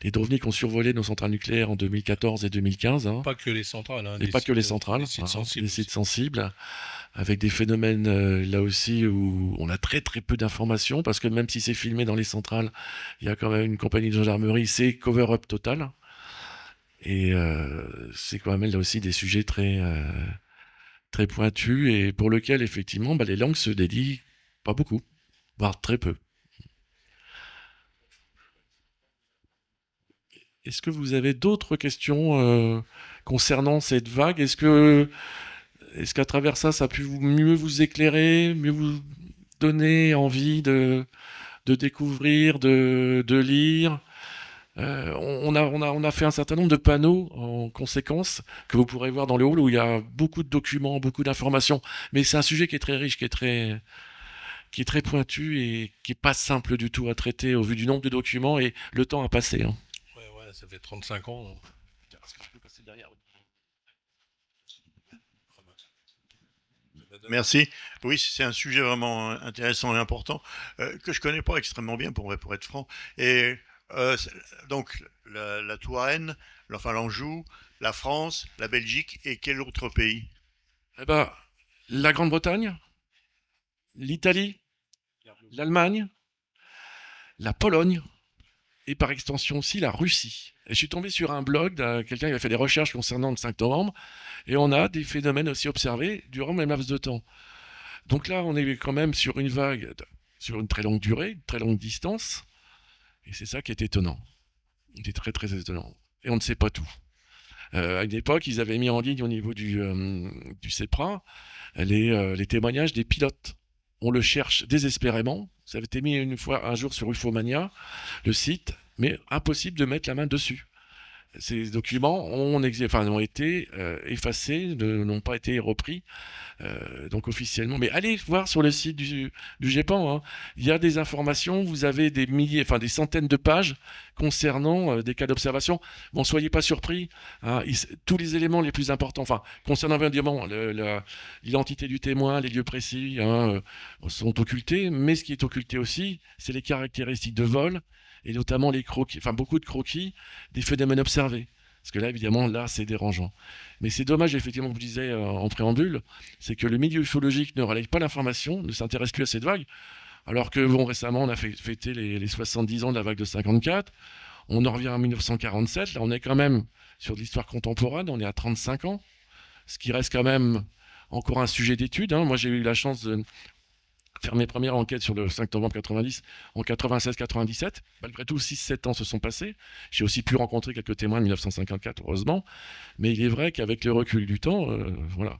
Les Drovni qui ont survolé nos centrales nucléaires en 2014 et 2015. Hein. Pas que les centrales. Et pas que les centrales, des sites sensibles. des sites sensibles, avec des phénomènes là aussi où on a très très peu d'informations, parce que même si c'est filmé dans les centrales, il y a quand même une compagnie de gendarmerie, c'est cover-up total. Et c'est quand même là aussi des sujets très, très pointus et pour lesquels effectivement les langues se dédient pas beaucoup, voire très peu. Est-ce que vous avez d'autres questions concernant cette vague? Est-ce qu'à travers ça, ça a pu mieux vous éclairer, mieux vous donner envie de découvrir, de lire? On a fait un certain nombre de panneaux en conséquence que vous pourrez voir dans le hall où il y a beaucoup de documents, beaucoup d'informations. Mais c'est un sujet qui est très riche, qui est très pointu et qui est pas simple du tout à traiter au vu du nombre de documents et le temps à passer. Hein. Ouais, ça fait 35 ans. Donc. Est-ce que je peux passer derrière? Merci. Oui, c'est un sujet vraiment intéressant et important que je connais pas extrêmement bien pour être franc. Et donc la Touraine, enfin l'Anjou, la France, la Belgique et quel autre pays? Eh ben, la Grande-Bretagne, l'Italie, l'Allemagne, la Pologne et par extension aussi la Russie. Et je suis tombé sur un blog de quelqu'un qui a fait des recherches concernant le 5 novembre et on a des phénomènes aussi observés durant le même laps de temps. Donc là, on est quand même sur une vague, sur une très longue durée, une très longue distance. Et c'est ça qui est étonnant. Il est très très étonnant. Et on ne sait pas tout. À une époque, ils avaient mis en ligne au niveau du CEPRA les témoignages des pilotes. On le cherche désespérément. Ça avait été mis un jour sur Ufomania, le site, mais impossible de mettre la main dessus. Ces documents ont été effacés, n'ont pas été repris, donc officiellement. Mais allez voir sur le site du GEPAN, hein. Il y a des informations, vous avez des des centaines de pages concernant des cas d'observation. Bon, soyez pas surpris, hein, tous les éléments les plus importants, concernant évidemment l'identité du témoin, les lieux précis, hein, sont occultés, mais ce qui est occulté aussi, c'est les caractéristiques de vol, et notamment les croquis, beaucoup de croquis des phénomènes observés. Parce que là, évidemment, c'est dérangeant. Mais c'est dommage, effectivement, comme je disais en préambule, c'est que le milieu ufologique ne relaye pas l'information, ne s'intéresse plus à cette vague, alors que, récemment, on a fêté les 70 ans de la vague de 54, on en revient en 1947, là, on est quand même sur de l'histoire contemporaine, on est à 35 ans, ce qui reste quand même encore un sujet d'étude. Hein. Moi, j'ai eu la chance de faire mes premières enquêtes sur le 5 novembre 90 en 96-97. Malgré tout, 6-7 ans se sont passés. J'ai aussi pu rencontrer quelques témoins de 1954, heureusement. Mais il est vrai qu'avec le recul du temps, voilà.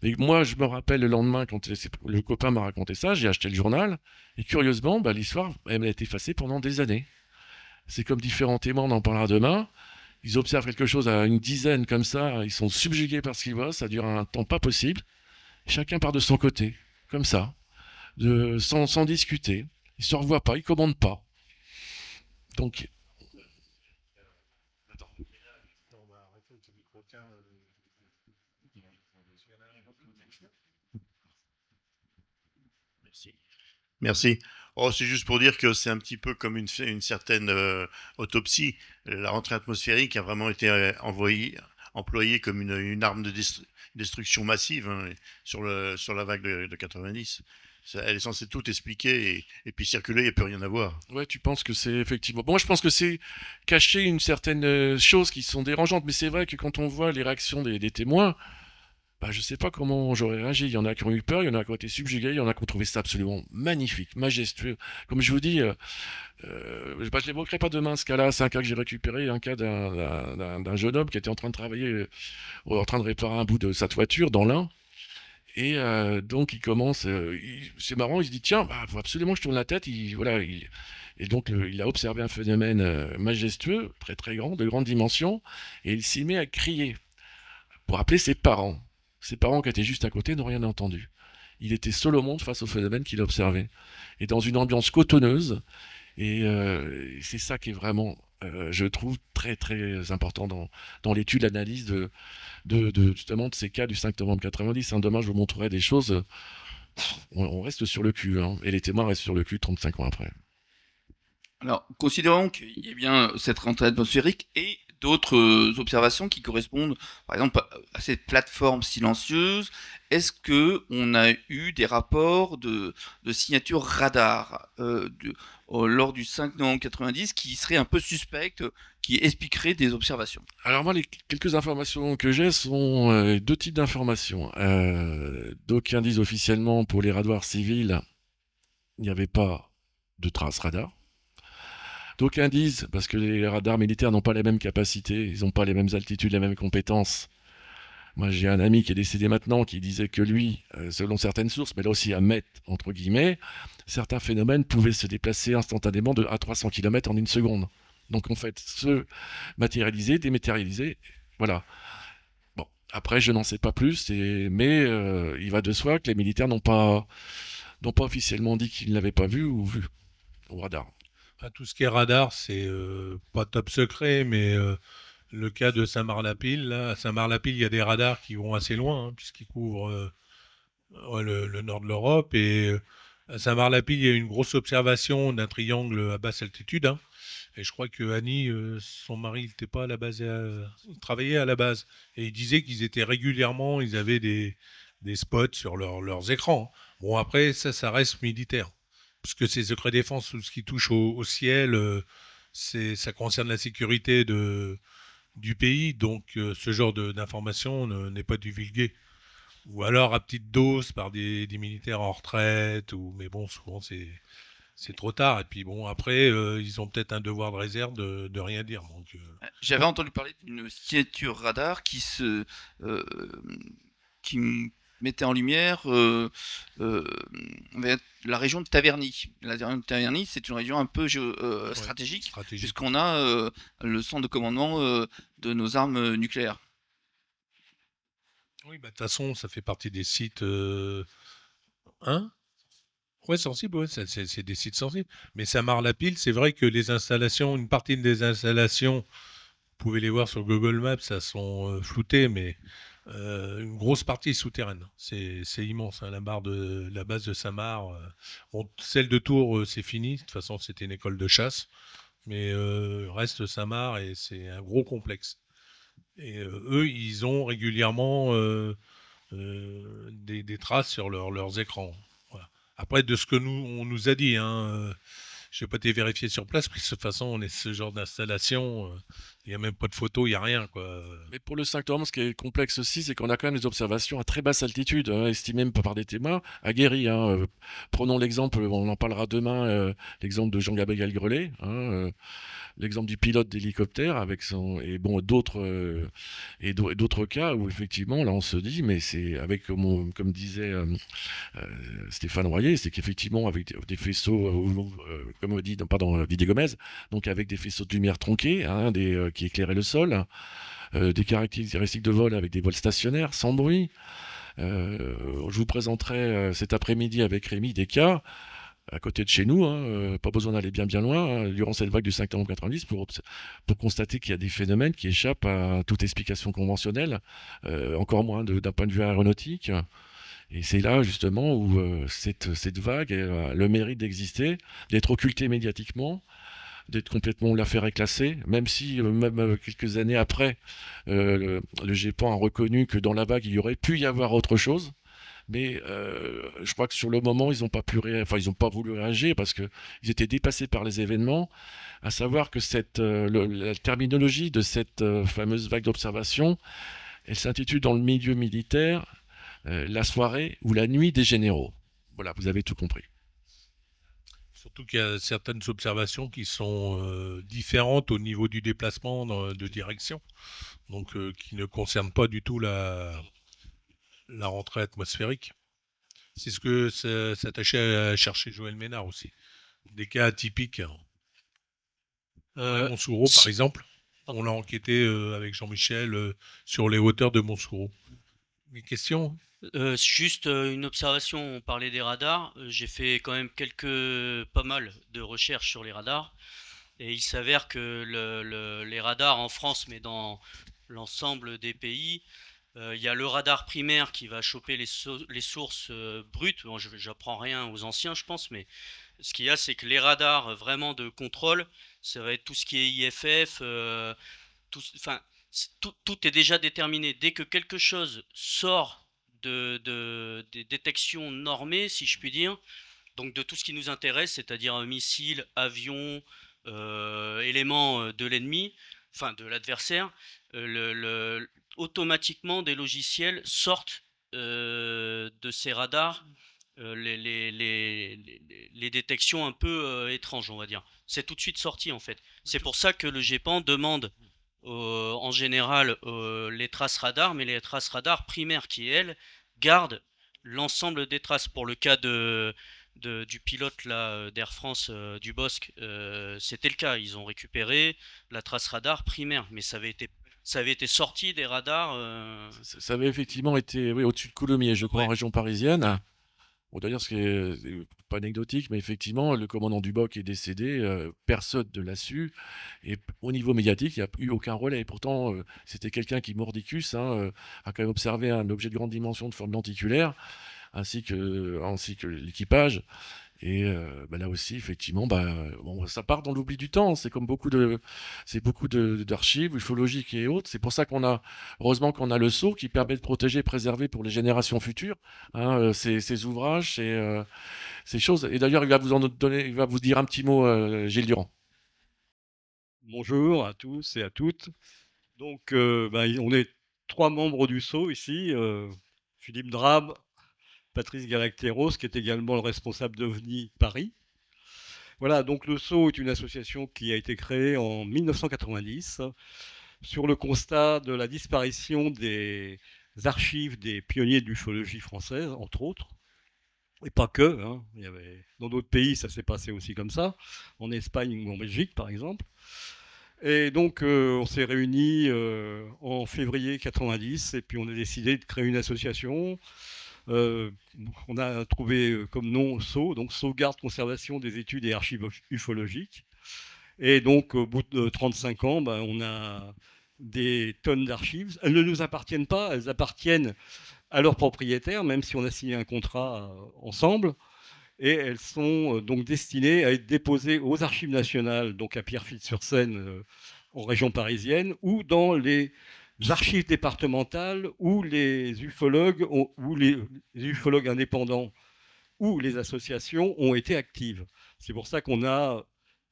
Mais moi, je me rappelle le lendemain, quand le copain m'a raconté ça, j'ai acheté le journal. Et curieusement, l'histoire, elle a été effacée pendant des années. C'est comme différents témoins, on en parlera demain. Ils observent quelque chose à une dizaine comme ça, ils sont subjugués par ce qu'ils voient, ça dure un temps pas possible. chacun part de son côté, comme ça, sans discuter. Ils se revoient pas, ils commandent pas. Donc, Merci. Oh, c'est juste pour dire que c'est un petit peu comme une certaine autopsie. La rentrée atmosphérique a vraiment été employée comme une arme de destruction massive, hein, sur la vague de 90. Elle est censée tout expliquer et puis circuler, il n'y a plus rien à voir. ouais, tu penses que c'est effectivement. Bon, moi, je pense que c'est cacher une certaine chose qui sont dérangeantes, mais c'est vrai que quand on voit les réactions des témoins, bah, je sais pas comment j'aurais réagi. Il y en a qui ont eu peur, il y en a qui ont été subjugués, il y en a qui ont trouvé ça absolument magnifique, majestueux. Comme je vous dis, je l'évoquerai pas demain ce cas-là. C'est un cas que j'ai récupéré, un cas d'un jeune homme qui était en train de travailler, en train de réparer un bout de sa toiture dans l'Ain. Et donc il commence, c'est marrant, il se dit tiens, bah, faut absolument que je tourne la tête. Et donc il a observé un phénomène majestueux, très très grand, de grande dimension, et il s'y met à crier pour appeler ses parents. Ses parents qui étaient juste à côté n'ont rien entendu. Il était seul au monde face au phénomène qu'il observait. Et dans une ambiance cotonneuse, et c'est ça qui est vraiment, je trouve, très très important dans l'étude, l'analyse justement de ces cas du 5 novembre 90. Hein. Demain, je vous montrerai des choses, on reste sur le cul, hein, et les témoins restent sur le cul 35 ans après. Alors, considérons qu'il y ait bien cette rentrée atmosphérique et d'autres observations qui correspondent, par exemple, à cette plateforme silencieuse. Est-ce que on a eu des rapports de signature radar lors du 5 novembre 90 qui seraient un peu suspectes, qui expliqueraient des observations? Alors moi, les quelques informations que j'ai sont deux types d'informations. D'aucuns disent officiellement pour les radars civils, il n'y avait pas de traces radar. D'aucuns disent, parce que les radars militaires n'ont pas les mêmes capacités, ils n'ont pas les mêmes altitudes, les mêmes compétences. Moi, j'ai un ami qui est décédé maintenant qui disait que lui, selon certaines sources, mais là aussi à mettre entre guillemets, certains phénomènes pouvaient se déplacer instantanément à 300 km en une seconde. Donc en fait, se matérialiser, dématérialiser, voilà. Bon, après, je n'en sais pas plus, mais il va de soi que les militaires n'ont pas officiellement dit qu'ils ne l'avaient pas vu ou vu au radar. Enfin, tout ce qui est radar, c'est pas top secret, mais le cas de Saint-Marc-la-Pile, là, à Saint-Marc-la-Pile, il y a des radars qui vont assez loin, hein, puisqu'ils couvrent le nord de l'Europe. Et à Saint-Marc-la-Pile, il y a eu une grosse observation d'un triangle à basse altitude. Hein. Et je crois que Annie, son mari, il n'était pas à la base, il travaillait à la base. Et il disait qu'ils étaient régulièrement, ils avaient des spots sur leurs écrans. Bon, après, ça reste militaire. Parce que c'est secret défense, tout ce qui touche au ciel, ça concerne la sécurité du pays, donc ce genre d'information n'est pas divulgué. Ou alors à petite dose par des militaires en retraite, mais bon, souvent c'est trop tard. Et puis bon, après, ils ont peut-être un devoir de réserve de rien dire. Donc, J'avais entendu parler d'une signature radar qui mettait en lumière la région de Taverny. La région de Taverny, c'est une région un peu stratégique, puisqu'on a le centre de commandement de nos armes nucléaires. Oui, bah, de toute façon, ça fait partie des sites. Hein? Ouais, sensibles, ouais, c'est des sites sensibles. Mais Saint-Marc-la-Pile, c'est vrai que les installations, une partie des installations, vous pouvez les voir sur Google Maps, ça sont floutées, mais une grosse partie est souterraine. C'est immense, hein, la base de Saint-Marc. Bon, celle de Tours, c'est fini. De toute façon, c'était une école de chasse. Mais reste Saint-Marc et c'est un gros complexe. Et eux, ils ont régulièrement des traces sur leurs écrans. Voilà. Après, de ce que on nous a dit, hein, je n'ai pas été vérifié sur place, parce que de toute façon, on est ce genre d'installation, il n'y a même pas de photos, il n'y a rien, quoi. Mais pour le 5 novembre, ce qui est complexe aussi, c'est qu'on a quand même des observations à très basse altitude, hein, estimées même par des témoins, aguerris. Hein, prenons l'exemple, on en parlera demain, l'exemple de Jean-Gabriel Grelet, hein, l'exemple du pilote d'hélicoptère avec et bon d'autres cas où effectivement là on se dit mais c'est avec comme disait Stéphane Royer, c'est qu'effectivement avec des faisceaux comme on dit Didier Gomez, donc avec des faisceaux de lumière tronqués, hein, qui éclairaient le sol, des caractéristiques de vol avec des vols stationnaires sans bruit. Je vous présenterai cet après-midi avec Rémi des cas à côté de chez nous, hein, pas besoin d'aller bien loin, hein, durant cette vague du 5 novembre 90 pour constater qu'il y a des phénomènes qui échappent à toute explication conventionnelle, encore moins d'un point de vue aéronautique. Et c'est là justement où cette vague a le mérite d'exister, d'être occultée médiatiquement, d'être complètement l'affaire est classée, même si même quelques années après, le GEPAN a reconnu que dans la vague il y aurait pu y avoir autre chose. Mais je crois que sur le moment, ils n'ont pas ils n'ont pas voulu réagir parce qu'ils étaient dépassés par les événements. À savoir que la terminologie de cette fameuse vague d'observation, elle s'intitule dans le milieu militaire la soirée ou la nuit des généraux. Voilà, vous avez tout compris. Surtout qu'il y a certaines observations qui sont différentes au niveau du déplacement de direction, donc qui ne concernent pas du tout la rentrée atmosphérique. C'est ce que s'attachait à chercher Joël Ménard aussi. Des cas atypiques. Monsouro, par exemple, on a enquêté avec Jean-Michel sur les hauteurs de Monsouro. Des questions? Juste une observation, on parlait des radars. J'ai fait quand même pas mal de recherches sur les radars. Et il s'avère que les radars en France, mais dans l'ensemble des pays, il y a le radar primaire qui va choper les sources brutes. Bon, j'apprends rien aux anciens, je pense, mais ce qu'il y a, c'est que les radars vraiment de contrôle, ça va être tout ce qui est IFF, enfin, tout est déjà déterminé. Dès que quelque chose sort des détections normées, si je puis dire, donc de tout ce qui nous intéresse, c'est-à-dire missiles, avions, éléments de l'ennemi, enfin de l'adversaire, automatiquement des logiciels sortent de ces radars les détections un peu étranges, on va dire. C'est tout de suite sorti en fait. C'est pour ça que le GEPAN demande en général les traces radars, mais les traces radars primaires qui, elles, gardent l'ensemble des traces. Pour le cas du pilote là d'Air France du Bosque, c'était le cas. Ils ont récupéré la trace radar primaire, mais ça avait été sorti des radars. Ça avait effectivement été au-dessus de Coulommiers, je crois, en région parisienne. Bon, d'ailleurs, ce qui est pas anecdotique, mais effectivement, le commandant du BOC est décédé, personne ne l'a su, et au niveau médiatique, il n'y a eu aucun relais. Pourtant, c'était quelqu'un qui, mordicus, hein, a quand même observé un objet de grande dimension de forme lenticulaire, ainsi que l'équipage. Et là aussi, effectivement, bon, ça part dans l'oubli du temps. C'est comme beaucoup d'archives ufologiques et autres. C'est pour ça heureusement qu'on a le sceau qui permet de protéger et préserver pour les générations futures, hein, ces ouvrages, ces choses. Et d'ailleurs, il va vous dire un petit mot, Gilles Durand. Bonjour à tous et à toutes. Donc, on est 3 membres du sceau ici. Philippe Drab, Patrice Galacteros, qui est également le responsable d'OVNI Paris. Voilà, donc le sceau est une association qui a été créée en 1990 sur le constat de la disparition des archives des pionniers de l'ufologie française, entre autres. Et pas que, hein. Dans d'autres pays, ça s'est passé aussi comme ça, en Espagne ou en Belgique par exemple. Et donc on s'est réunis en février 90 et puis on a décidé de créer une association. On a trouvé comme nom SAU, donc Sauvegarde Conservation des études et archives ufologiques. Et donc au bout de 35 ans, on a des tonnes d'archives. Elles ne nous appartiennent pas, elles appartiennent à leurs propriétaires, même si on a signé un contrat ensemble. Et elles sont donc destinées à être déposées aux archives nationales, donc à Pierrefitte-sur-Seine, en région parisienne, ou dans les archives départementales où les ufologues indépendants ou les associations ont été actives. C'est pour ça qu'on a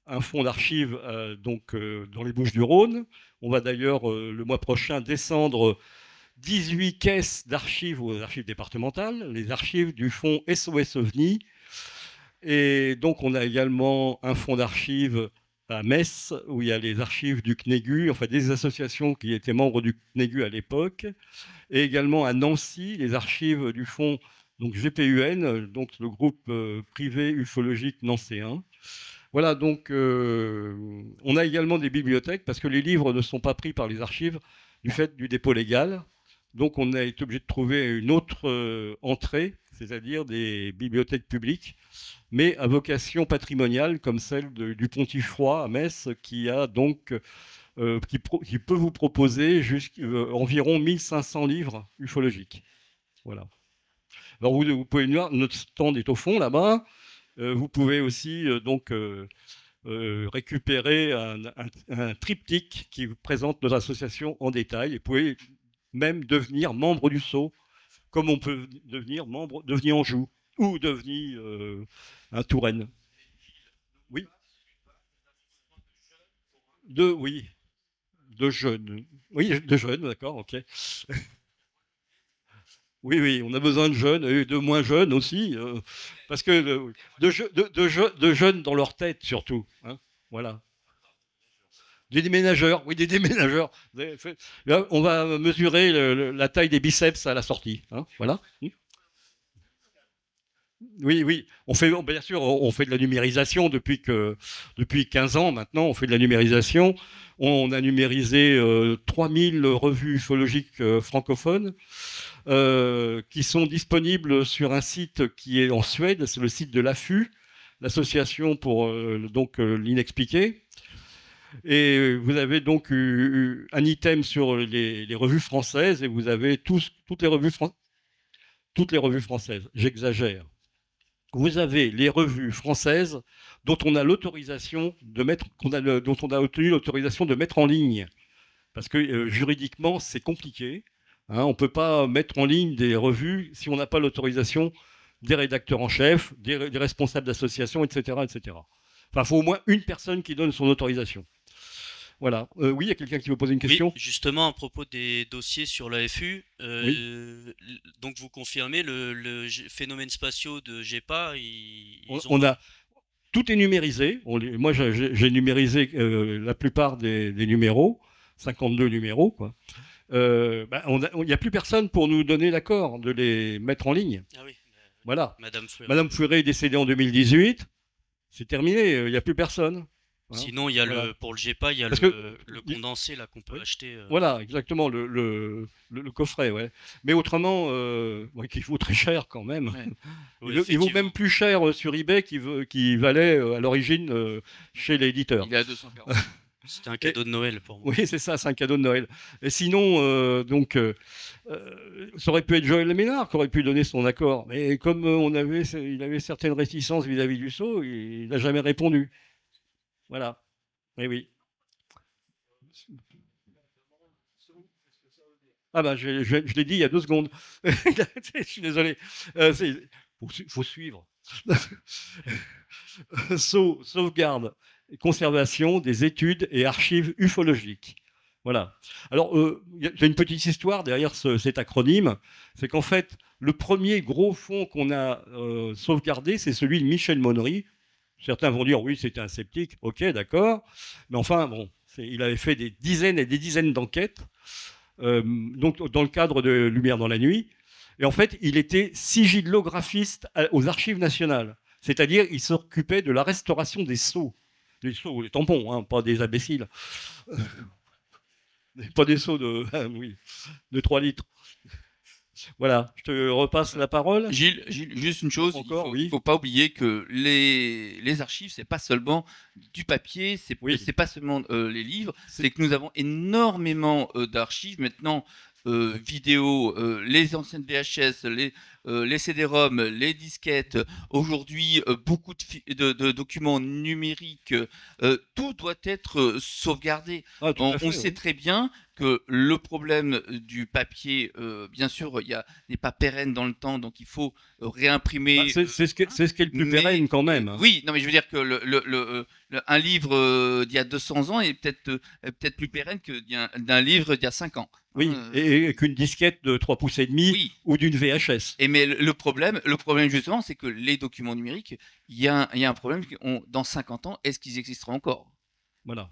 un fonds d'archives dans les Bouches-du-Rhône. On va d'ailleurs le mois prochain descendre 18 caisses d'archives aux archives départementales, les archives du fonds SOS OVNI. Et donc on a également un fonds d'archives à Metz, où il y a les archives du CNEGU, enfin des associations qui étaient membres du CNEGU à l'époque, et également à Nancy, les archives du fonds donc GPUN, donc le groupe privé ufologique nancéen. Voilà, donc on a également des bibliothèques, parce que les livres ne sont pas pris par les archives du fait du dépôt légal. Donc on a été obligé de trouver une autre entrée, c'est-à-dire des bibliothèques publiques, mais à vocation patrimoniale, comme celle du Pontifroy à Metz, qui a donc qui peut vous proposer environ 1500 livres ufologiques. Voilà. Alors vous pouvez voir, notre stand est au fond là-bas. Vous pouvez aussi récupérer un triptyque qui vous présente notre association en détail. Et vous pouvez même devenir membre du Sceau, comme on peut devenir Anjou ou devenir un Touraine. Oui. Oui. De jeunes. Oui, de jeunes, d'accord, ok. Oui, on a besoin de jeunes et de moins jeunes aussi, parce que de jeunes dans leur tête surtout. Hein, voilà. Des déménageurs, oui, des déménageurs. Là, on va mesurer la taille des biceps à la sortie. Hein, voilà. Oui. Bien sûr, on fait de la numérisation depuis 15 ans maintenant. On fait de la numérisation. On a numérisé 3000 revues ufologiques francophones qui sont disponibles sur un site qui est en Suède. C'est le site de l'AFU, l'association pour l'inexpliqué. Et vous avez donc un item sur les revues françaises et vous avez toutes les revues françaises. J'exagère. Vous avez les revues françaises dont on a l'autorisation de mettre, dont on a obtenu l'autorisation de mettre en ligne, parce que juridiquement c'est compliqué. Hein, on ne peut pas mettre en ligne des revues si on n'a pas l'autorisation des rédacteurs en chef, des responsables d'associations, etc., etc. Enfin, il faut au moins une personne qui donne son autorisation. Voilà. Oui, il y a quelqu'un qui veut poser une question. Oui, justement, à propos des dossiers sur l'AFU, donc vous confirmez le phénomène spatiaux de GEPA, on a tout est numérisé. Moi, j'ai numérisé la plupart des numéros, 52 numéros, quoi. Il n'y a plus personne pour nous donner l'accord de les mettre en ligne. Ah oui. Voilà. Madame Fouret est décédée en 2018. C'est terminé. Il n'y a plus personne. Hein. Sinon, il y a pour le GEPA, il y a le condensé là qu'on peut acheter. Voilà, exactement, le coffret, ouais. Mais autrement, qui vaut très cher quand même. Ouais. Oui, il vaut même plus cher sur eBay qu'il valait à l'origine chez l'éditeur. Il est à 240. C'était un cadeau de Noël pour moi. Oui, c'est ça, c'est un cadeau de Noël. Et sinon, ça aurait pu être Joël Ménard qui aurait pu donner son accord. Mais comme il avait certaines réticences vis-à-vis du Sceau, il n'a jamais répondu. Voilà. Eh oui. Ah ben, je l'ai dit il y a 2 secondes. Je suis désolé. Faut suivre. Sauvegarde et conservation des études et archives ufologiques. Voilà. Alors, il y a une petite histoire derrière cet acronyme. C'est qu'en fait, le premier gros fonds qu'on a sauvegardé, c'est celui de Michel Monnery. Certains vont dire, oui, c'était un sceptique. Ok, d'accord. Mais enfin, bon, il avait fait des dizaines et des dizaines d'enquêtes, donc dans le cadre de Lumière dans la nuit. Et en fait, il était sigillographiste aux Archives nationales. C'est-à-dire, il s'occupait de la restauration des sceaux. Les sceaux, les tampons, hein, pas des imbéciles. Pas des sceaux de 3 litres. Voilà, je te repasse la parole. Gilles, juste une chose, il ne faut pas oublier que les archives, c'est pas seulement du papier, c'est pas seulement les livres, c'est que nous avons énormément d'archives maintenant, vidéo, les anciennes VHS, les CD-ROM, les disquettes, aujourd'hui beaucoup de documents numériques, tout doit être sauvegardé. On sait très bien que le problème du papier, bien sûr, n'est pas pérenne dans le temps, donc il faut réimprimer. C'est ce qui est le plus pérenne quand même. Hein. Oui, non, mais je veux dire que un livre d'il y a 200 ans est peut-être plus pérenne d'un livre d'il y a 5 ans. Oui, et qu'une disquette de 3 pouces et demi ou d'une VHS. Mais le problème justement, c'est que les documents numériques, il y a un problème. Dans 50 ans, est-ce qu'ils existeront encore ? Voilà.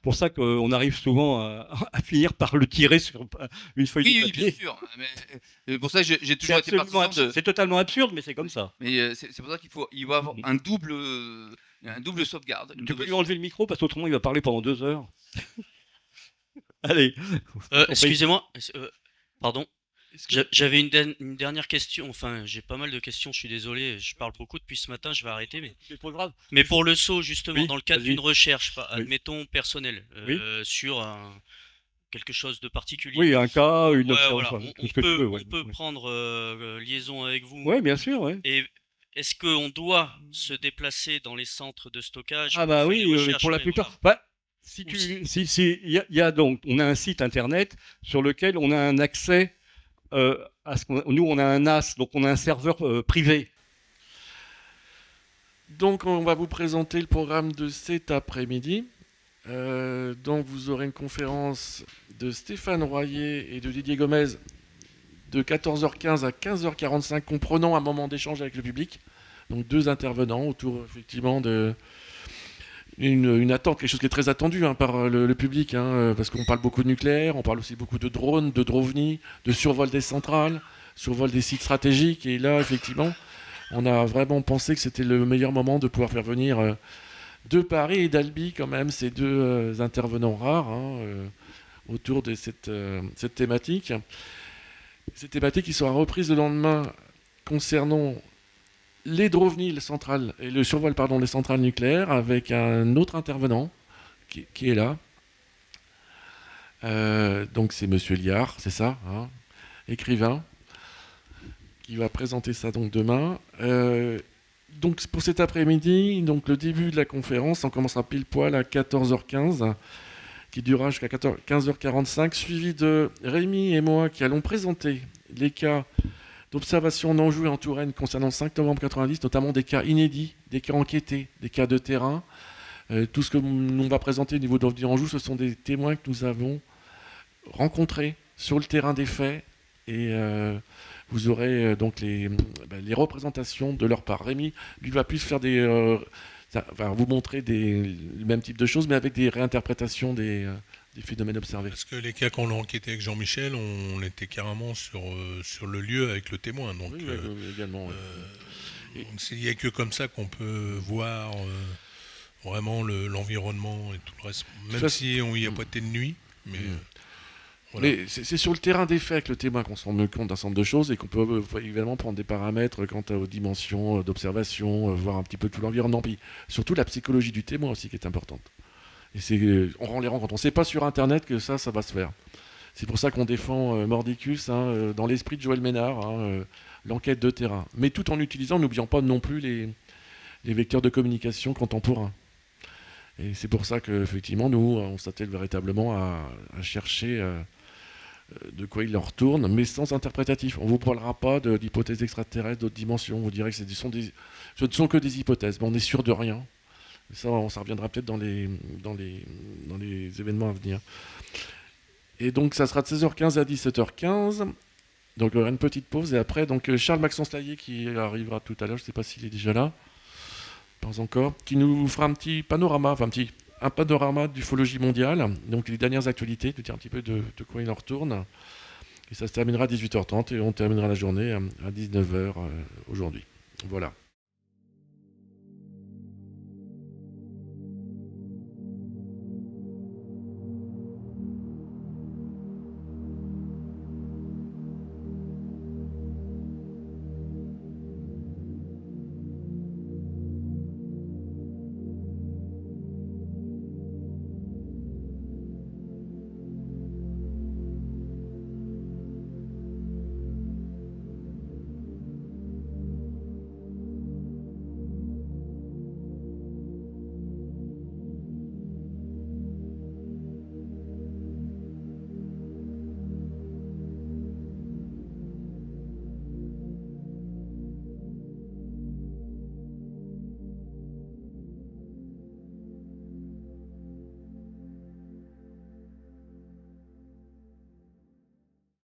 Pour ça qu'on arrive souvent à finir par le tirer sur une feuille de papier. Oui, bien sûr. Mais pour ça, j'ai toujours été partisan de... C'est totalement absurde, mais c'est comme ça. Mais c'est pour ça qu'il faut avoir un double sauvegarde. Tu peux lui enlever le micro parce qu'autrement il va parler pendant 2 heures. Allez. Excusez-moi. Pardon? Est-ce que- J'avais une dernière question. Enfin, j'ai pas mal de questions. Je suis désolé. Je parle beaucoup depuis ce matin. Je vais arrêter. C'est pas grave. Mais pour le saut, justement, Oui, dans le cadre vas-y. d'une recherche, Oui. admettons personnelle, Oui. sur quelque chose de particulier. Oui, un cas, une Ouais, observation, voilà. enfin, On tout ce que tu peut, veux. Ouais. on peut prendre liaison avec vous. Ouais, bien sûr. Ouais. Et est-ce qu'on doit se déplacer dans les centres de stockage Ah pour bah faire oui, les recherches? pour la Ouais, plupart. voilà. Bah, il y a donc, on a un site internet sur lequel on a un accès à ce qu'on, nous on a un NAS, donc on a un serveur privé. Donc, on va vous présenter le programme de cet après-midi. Donc, vous aurez une conférence de Stéphane Royer et de Didier Gomez de 14h15 à 15h45, comprenant un moment d'échange avec le public. Donc, 2 intervenants autour, effectivement, de une attente, quelque chose qui est très attendu par le public, parce qu'on parle beaucoup de nucléaire, on parle aussi beaucoup de drones, de drovnis, de survol des centrales, survol des sites stratégiques. Et là, effectivement, on a vraiment pensé que c'était le meilleur moment de pouvoir faire venir de Paris et d'Albi, quand même, ces 2 intervenants rares autour de cette thématique. Cette thématique qui sera reprise le lendemain concernant les drovnis, les centrales, et le survol des centrales nucléaires, avec un autre intervenant qui est là. Donc c'est Monsieur Liard, c'est ça, écrivain, qui va présenter ça donc demain. Donc pour cet après-midi, donc le début de la conférence, on commencera pile poil à 14h15, qui durera jusqu'à 15h45, suivi de Rémi et moi qui allons présenter les cas d'observation en Anjou et en Touraine concernant le 5 novembre 90, notamment des cas inédits, des cas enquêtés, des cas de terrain. Tout ce que l'on va présenter au niveau d'OVNI Anjou, ce sont des témoins que nous avons rencontrés sur le terrain des faits, et vous aurez donc les représentations de leur part. Rémi, lui, va plus faire vous montrer le même type de choses, mais avec des réinterprétations des phénomènes observés. Parce que les cas qu'on a enquêtés avec Jean-Michel, on était carrément sur le lieu avec le témoin. Donc, oui, également. il n'y a que comme ça qu'on peut voir vraiment l'environnement et tout le reste. Même si on n'y a pas été de nuit. Mais, voilà. Mais c'est sur le terrain des faits avec le témoin qu'on se rend compte d'un certain de choses, et qu'on peut évidemment prendre des paramètres quant aux dimensions d'observation, voir un petit peu tout l'environnement, puis surtout la psychologie du témoin aussi qui est importante. Et on rend les rencontres. On ne sait pas sur Internet que ça va se faire. C'est pour ça qu'on défend Mordicus dans l'esprit de Joël Ménard, l'enquête de terrain. Mais tout en utilisant, n'oublions pas non plus les vecteurs de communication contemporains. Et c'est pour ça qu'effectivement, nous, on s'attelle véritablement à chercher de quoi il en retourne, mais sans interprétatif. On ne vous parlera pas d'hypothèses extraterrestres, d'autres dimensions. On vous dirait que ce ne sont que des hypothèses, mais on est sûr de rien. Ça reviendra peut-être dans les événements à venir. Et donc, ça sera de 16h15 à 17h15. Donc, il y aura une petite pause. Et après, donc, Charles-Maxence Laillé qui arrivera tout à l'heure, je ne sais pas s'il est déjà là, pas encore, qui nous fera un petit panorama, un panorama d'ufologie mondiale, donc les dernières actualités, nous dire un petit peu de quoi il en retourne. Et ça se terminera à 18h30 et on terminera la journée à 19h aujourd'hui. Voilà.